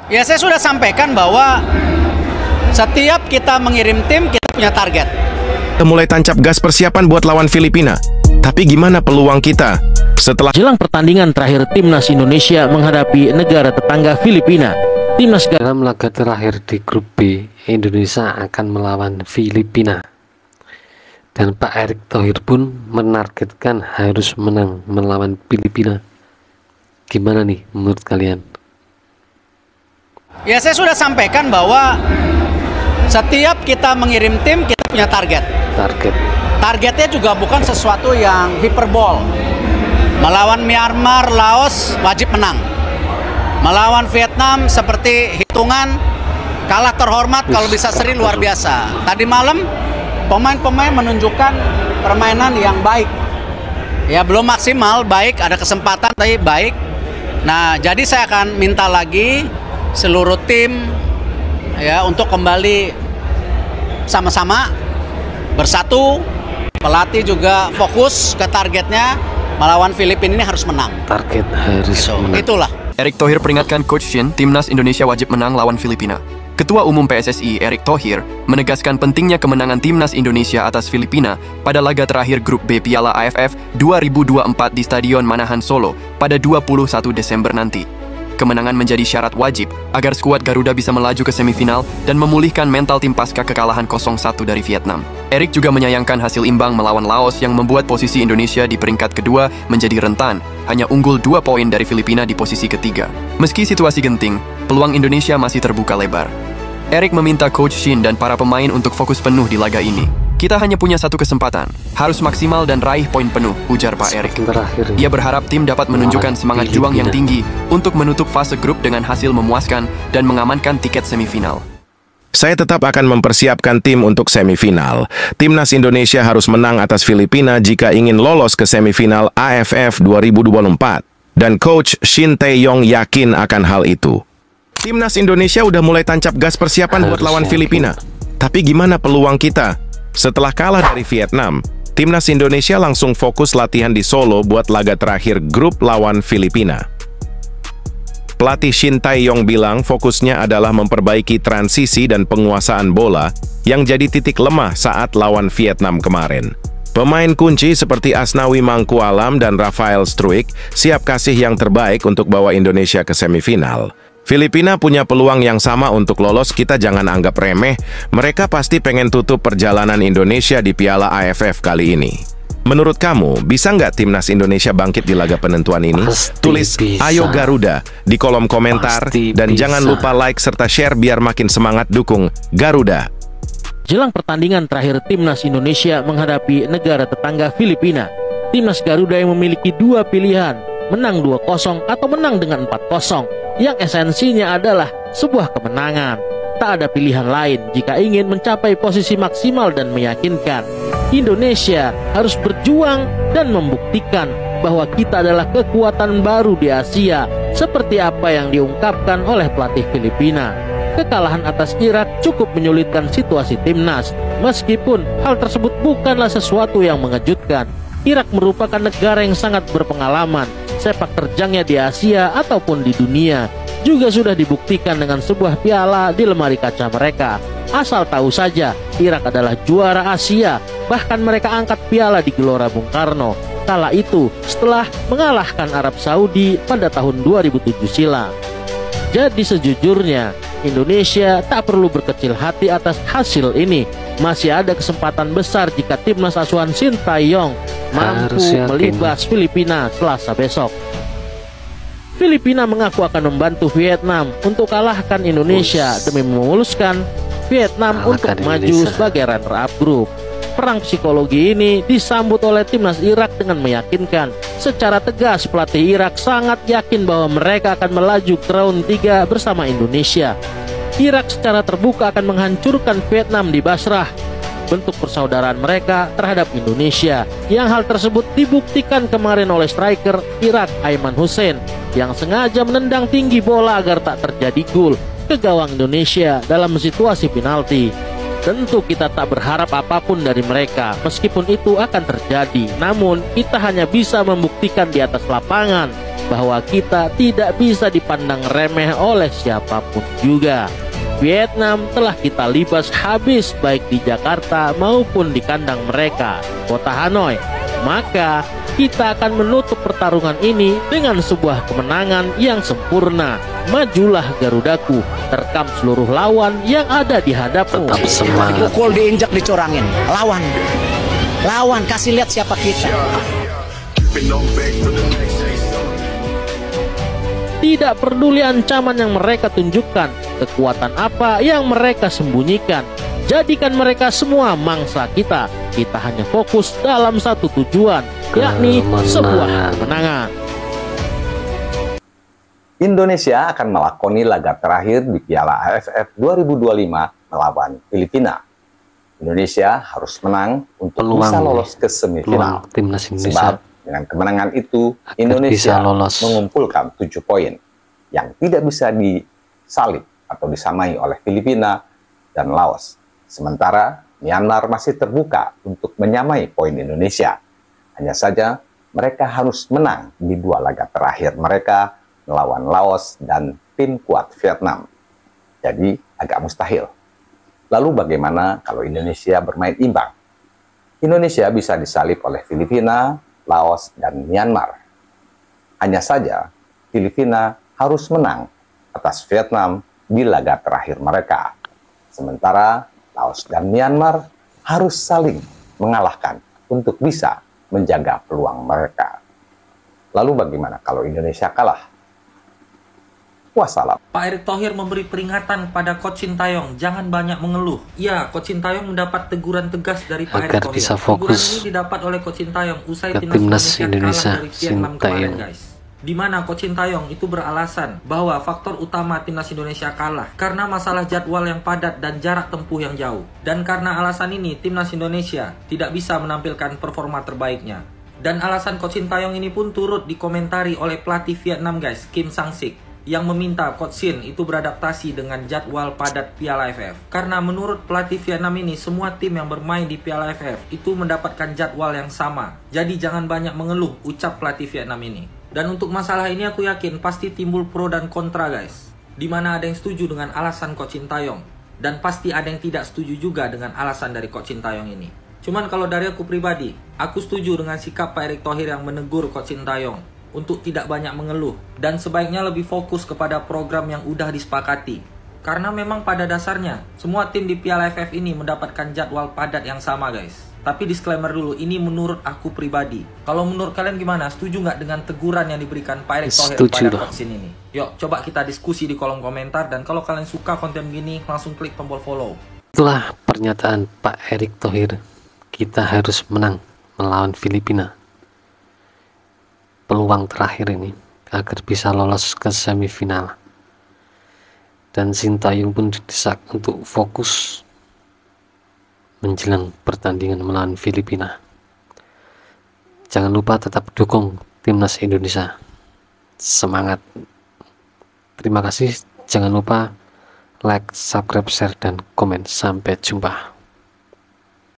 Ya, saya sudah sampaikan bahwa setiap kita mengirim tim, kita punya target. Kita mulai tancap gas persiapan buat lawan Filipina. Tapi gimana peluang kita setelah jelang pertandingan terakhir Timnas Indonesia menghadapi negara tetangga Filipina? Timnas dalam laga terakhir di grup B, Indonesia akan melawan Filipina. Dan Pak Erick Thohir pun menargetkan harus menang melawan Filipina. Gimana nih menurut kalian? Ya, saya sudah sampaikan bahwa setiap kita mengirim tim, kita punya target. Targetnya juga bukan sesuatu yang hiperbol. Melawan Myanmar, Laos wajib menang. Melawan Vietnam seperti hitungan kalah terhormat, kalau bisa seri luar biasa. Tadi malam pemain-pemain menunjukkan permainan yang baik. Ya, belum maksimal, baik, ada kesempatan tapi baik. Nah, jadi saya akan minta lagi seluruh tim ya untuk kembali sama-sama bersatu. Pelatih juga fokus ke targetnya, melawan Filipina ini harus menang. Target harus menang. Itulah. Erick Thohir peringatkan Coach Shin, Timnas Indonesia wajib menang lawan Filipina. Ketua Umum PSSI Erick Thohir menegaskan pentingnya kemenangan Timnas Indonesia atas Filipina pada laga terakhir Grup B Piala AFF 2024 di Stadion Manahan Solo pada 21 Desember nanti. Kemenangan menjadi syarat wajib agar skuad Garuda bisa melaju ke semifinal dan memulihkan mental tim pasca kekalahan 0-1 dari Vietnam. Erick juga menyayangkan hasil imbang melawan Laos yang membuat posisi Indonesia di peringkat kedua menjadi rentan, hanya unggul 2 poin dari Filipina di posisi ketiga. Meski situasi genting, peluang Indonesia masih terbuka lebar. Erick meminta Coach Shin dan para pemain untuk fokus penuh di laga ini. Kita hanya punya satu kesempatan, harus maksimal dan raih poin penuh, ujar Pak Erick. Ia berharap tim dapat menunjukkan semangat juang yang tinggi untuk menutup fase grup dengan hasil memuaskan dan mengamankan tiket semifinal. Saya tetap akan mempersiapkan tim untuk semifinal. Timnas Indonesia harus menang atas Filipina jika ingin lolos ke semifinal AFF 2024. Dan Coach Shin Tae-yong yakin akan hal itu. Timnas Indonesia udah mulai tancap gas persiapan buat lawan Filipina. Tapi gimana peluang kita? Setelah kalah dari Vietnam, Timnas Indonesia langsung fokus latihan di Solo buat laga terakhir grup lawan Filipina. Pelatih Shin Tae-yong bilang fokusnya adalah memperbaiki transisi dan penguasaan bola yang jadi titik lemah saat lawan Vietnam kemarin. Pemain kunci seperti Asnawi Mangkualam dan Rafael Struijk siap kasih yang terbaik untuk bawa Indonesia ke semifinal. Filipina punya peluang yang sama untuk lolos, kita jangan anggap remeh. Mereka pasti pengen tutup perjalanan Indonesia di Piala AFF kali ini. Menurut kamu, bisa nggak Timnas Indonesia bangkit di laga penentuan ini? Tulis "Ayo Garuda" di kolom komentar dan jangan lupa like serta share biar makin semangat dukung Garuda. Jelang pertandingan terakhir Timnas Indonesia menghadapi negara tetangga Filipina, Timnas Garuda yang memiliki dua pilihan, menang 2-0 atau menang dengan 4-0. Yang esensinya adalah sebuah kemenangan. Tak ada pilihan lain jika ingin mencapai posisi maksimal dan meyakinkan. Indonesia harus berjuang dan membuktikan bahwa kita adalah kekuatan baru di Asia, seperti apa yang diungkapkan oleh pelatih Filipina. Kekalahan atas Irak cukup menyulitkan situasi timnas, meskipun hal tersebut bukanlah sesuatu yang mengejutkan. Irak merupakan negara yang sangat berpengalaman. Sepak terjangnya di Asia ataupun di dunia juga sudah dibuktikan dengan sebuah piala di lemari kaca mereka. Asal tahu saja, Irak adalah juara Asia. Bahkan mereka angkat piala di Gelora Bung Karno. Kala itu setelah mengalahkan Arab Saudi pada tahun 2007 silam. Jadi sejujurnya, Indonesia tak perlu berkecil hati atas hasil ini. Masih ada kesempatan besar jika timnas asuhan Shin Tae-yong mampu melibas Filipina Selasa besok. Filipina mengaku akan membantu Vietnam untuk kalahkan Indonesia demi memuluskan Vietnam untuk maju sebagai runner-up grup. Perang psikologi ini disambut oleh timnas Irak dengan meyakinkan. Secara tegas pelatih Irak sangat yakin bahwa mereka akan melaju ke round 3 bersama Indonesia. Irak secara terbuka akan menghancurkan Vietnam di Basrah, bentuk persaudaraan mereka terhadap Indonesia. Yang hal tersebut dibuktikan kemarin oleh striker Irak Aiman Hussein yang sengaja menendang tinggi bola agar tak terjadi gol ke gawang Indonesia dalam situasi penalti. Tentu kita tak berharap apapun dari mereka, meskipun itu akan terjadi. Namun kita hanya bisa membuktikan di atas lapangan bahwa kita tidak bisa dipandang remeh oleh siapapun juga. Vietnam telah kita libas habis baik di Jakarta maupun di kandang mereka, kota Hanoi. Maka kita akan menutup pertarungan ini dengan sebuah kemenangan yang sempurna. Majulah Garudaku, terkam seluruh lawan yang ada di hadapmu. Tetap semangat. Dipukul, diinjak, dicurangin. Lawan. Lawan, kasih lihat siapa kita. Tidak peduli ancaman yang mereka tunjukkan, kekuatan apa yang mereka sembunyikan. Jadikan mereka semua mangsa kita. Kita hanya fokus dalam satu tujuan, yakni sebuah kemenangan. Indonesia akan melakoni laga terakhir di Piala AFF 2025 melawan Filipina. Indonesia harus menang untuk bisa lolos ke semifinal. Timnas Indonesia. Sebab dengan kemenangan itu, Indonesia mengumpulkan 7 poin yang tidak bisa disalib atau disamai oleh Filipina dan Laos. Sementara Myanmar masih terbuka untuk menyamai poin Indonesia. Hanya saja mereka harus menang di 2 laga terakhir mereka melawan Laos dan tim kuat Vietnam. Jadi agak mustahil. Lalu bagaimana kalau Indonesia bermain imbang? Indonesia bisa disalip oleh Filipina, Laos, dan Myanmar. Hanya saja Filipina harus menang atas Vietnam di laga terakhir mereka. Sementara Laos dan Myanmar harus saling mengalahkan untuk bisa menjaga peluang mereka. Lalu bagaimana kalau Indonesia kalah? Wassalam. Pak Erick Thohir memberi peringatan kepada Coach Sintayong, jangan banyak mengeluh. Ya, Coach Sintayong mendapat teguran tegas dari Pak Erick Thohir. Bisa fokus. Teguran ini didapat oleh Coach Sintayong usai Timnas Indonesia kalah dari Vietnam kemarin, guys. Di mana Coach Sintayong itu beralasan bahwa faktor utama Timnas Indonesia kalah karena masalah jadwal yang padat dan jarak tempuh yang jauh. Dan karena alasan ini, Timnas Indonesia tidak bisa menampilkan performa terbaiknya. Dan alasan Coach Sintayong ini pun turut dikomentari oleh pelatih Vietnam, guys, Kim Sang-sik, yang meminta Coach Shin itu beradaptasi dengan jadwal padat Piala AFF. Karena menurut pelatih Vietnam ini, semua tim yang bermain di Piala AFF itu mendapatkan jadwal yang sama. Jadi jangan banyak mengeluh, ucap pelatih Vietnam ini. Dan untuk masalah ini aku yakin pasti timbul pro dan kontra, guys. Dimana ada yang setuju dengan alasan Coach Sintayong, dan pasti ada yang tidak setuju juga dengan alasan dari Coach Sintayong ini. Cuman kalau dari aku pribadi, aku setuju dengan sikap Pak Erick Thohir yang menegur Coach Sintayong untuk tidak banyak mengeluh dan sebaiknya lebih fokus kepada program yang udah disepakati. Karena memang pada dasarnya semua tim di Piala AFF ini mendapatkan jadwal padat yang sama, guys. Tapi disclaimer dulu, ini menurut aku pribadi. Kalau menurut kalian gimana? Setuju nggak dengan teguran yang diberikan Pak Erick Thohir kepada Coach Shin ini? Yuk, coba kita diskusi di kolom komentar. Dan kalau kalian suka konten gini, langsung klik tombol follow. Itulah pernyataan Pak Erick Thohir. Kita harus menang melawan Filipina. Peluang terakhir ini agar bisa lolos ke semifinal. Dan Sintayong pun didesak untuk fokus menjelang pertandingan melawan Filipina. Jangan lupa tetap dukung Timnas Indonesia. Semangat. Terima kasih. Jangan lupa like, subscribe, share, dan komen. Sampai jumpa.